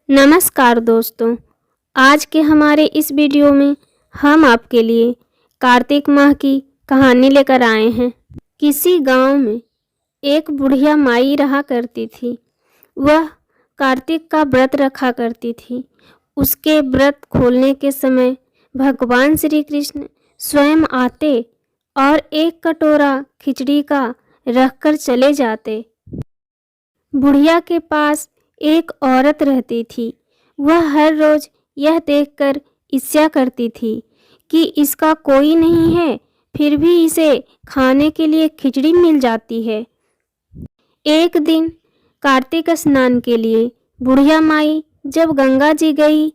नमस्कार दोस्तों, आज के हमारे इस वीडियो में हम आपके लिए कार्तिक माह की कहानी लेकर आए हैं। किसी गांव में एक बुढ़िया माई रहा करती थी। वह कार्तिक का व्रत रखा करती थी। उसके व्रत खोलने के समय भगवान श्री कृष्ण स्वयं आते और एक कटोरा खिचड़ी का रखकर चले जाते। बुढ़िया के पास एक औरत रहती थी। वह हर रोज यह देखकर ईर्ष्या करती थी कि इसका कोई नहीं है, फिर भी इसे खाने के लिए खिचड़ी मिल जाती है। एक दिन कार्तिक स्नान के लिए बुढ़िया माई जब गंगा जी गई,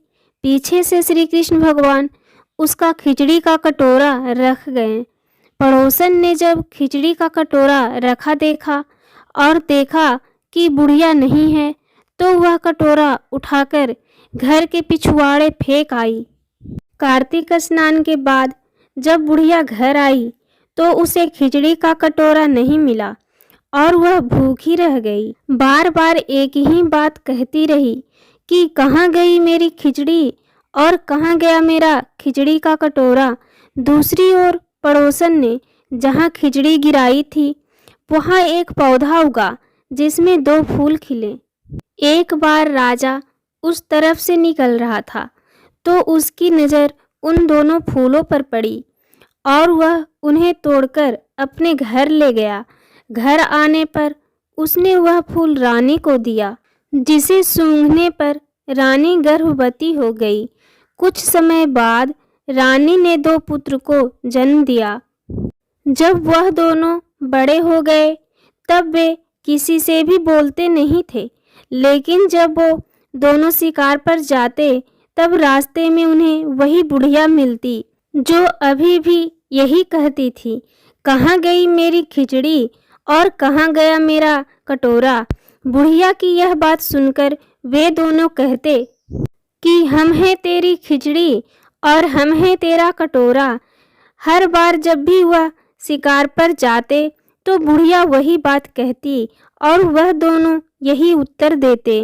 पीछे से श्री कृष्ण भगवान उसका खिचड़ी का कटोरा रख गए। पड़ोसन ने जब खिचड़ी का कटोरा रखा देखा और देखा कि बुढ़िया नहीं है, तो वह कटोरा उठाकर घर के पिछवाड़े फेंक आई। कार्तिक स्नान के बाद जब बुढ़िया घर आई तो उसे खिचड़ी का कटोरा नहीं मिला और वह भूखी रह गई। बार बार एक ही बात कहती रही कि कहाँ गई मेरी खिचड़ी और कहाँ गया मेरा खिचड़ी का कटोरा। दूसरी ओर पड़ोसन ने जहाँ खिचड़ी गिराई थी वहाँ एक पौधा उगा जिसमें 2 फूल खिले। एक बार राजा उस तरफ से निकल रहा था तो उसकी नज़र उन दोनों फूलों पर पड़ी और वह उन्हें तोड़कर अपने घर ले गया। घर आने पर उसने वह फूल रानी को दिया, जिसे सूंघने पर रानी गर्भवती हो गई। कुछ समय बाद रानी ने 2 पुत्र को जन्म दिया। जब वह दोनों बड़े हो गए तब वे किसी से भी बोलते नहीं थे, लेकिन जब वो दोनों शिकार पर जाते तब रास्ते में उन्हें वही बुढ़िया मिलती जो अभी भी यही कहती थी, कहाँ गई मेरी खिचड़ी और कहाँ गया मेरा कटोरा। बुढ़िया की यह बात सुनकर वे दोनों कहते कि हम हैं तेरी खिचड़ी और हम हैं तेरा कटोरा। हर बार जब भी वह शिकार पर जाते तो बुढ़िया वही बात कहती और वह दोनों यही उत्तर देते।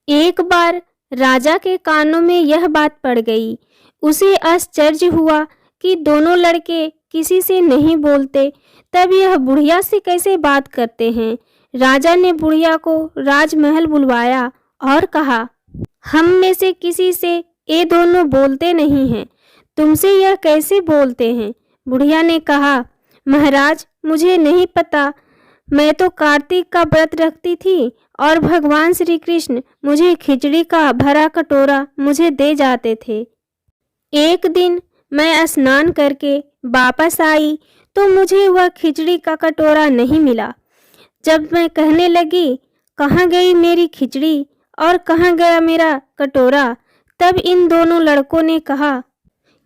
एक बार राजा के कानों में यह बात पड़ गई। उसे आश्चर्य हुआ कि दोनों लड़के किसी से नहीं बोलते, तब यह बुढ़िया से कैसे बात करते हैं। राजा ने बुढ़िया को राजमहल बुलवाया और कहा, हम में से किसी से ये दोनों बोलते नहीं हैं, तुमसे यह कैसे बोलते हैं। बुढ़िया ने कहा, महाराज मुझे नहीं पता, मैं तो कार्तिक का व्रत रखती थी और भगवान श्री कृष्ण मुझे खिचड़ी का भरा कटोरा मुझे दे जाते थे। एक दिन मैं स्नान करके वापस आई तो मुझे वह खिचड़ी का कटोरा नहीं मिला। जब मैं कहने लगी कहाँ गई मेरी खिचड़ी और कहाँ गया मेरा कटोरा, तब इन दोनों लड़कों ने कहा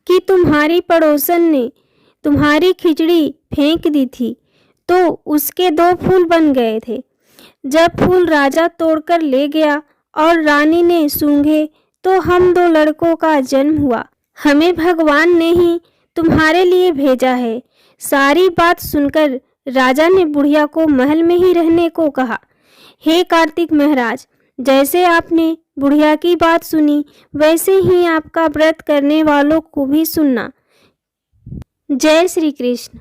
कि तुम्हारी पड़ोसन ने तुम्हारी खिचड़ी फेंक दी थी तो उसके 2 फूल बन गए थे। जब फूल राजा तोड़कर ले गया और रानी ने सूंघे तो हम 2 लड़कों का जन्म हुआ। हमें भगवान ने ही तुम्हारे लिए भेजा है। सारी बात सुनकर राजा ने बुढ़िया को महल में ही रहने को कहा। हे कार्तिक महाराज, जैसे आपने बुढ़िया की बात सुनी वैसे ही आपका व्रत करने वालों को भी सुनना। जय श्री कृष्ण।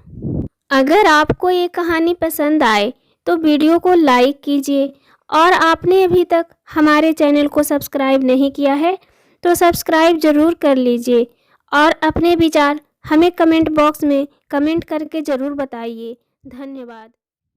अगर आपको ये कहानी पसंद आए तो वीडियो को लाइक कीजिए और आपने अभी तक हमारे चैनल को सब्सक्राइब नहीं किया है तो सब्सक्राइब ज़रूर कर लीजिए और अपने विचार हमें कमेंट बॉक्स में कमेंट करके ज़रूर बताइए। धन्यवाद।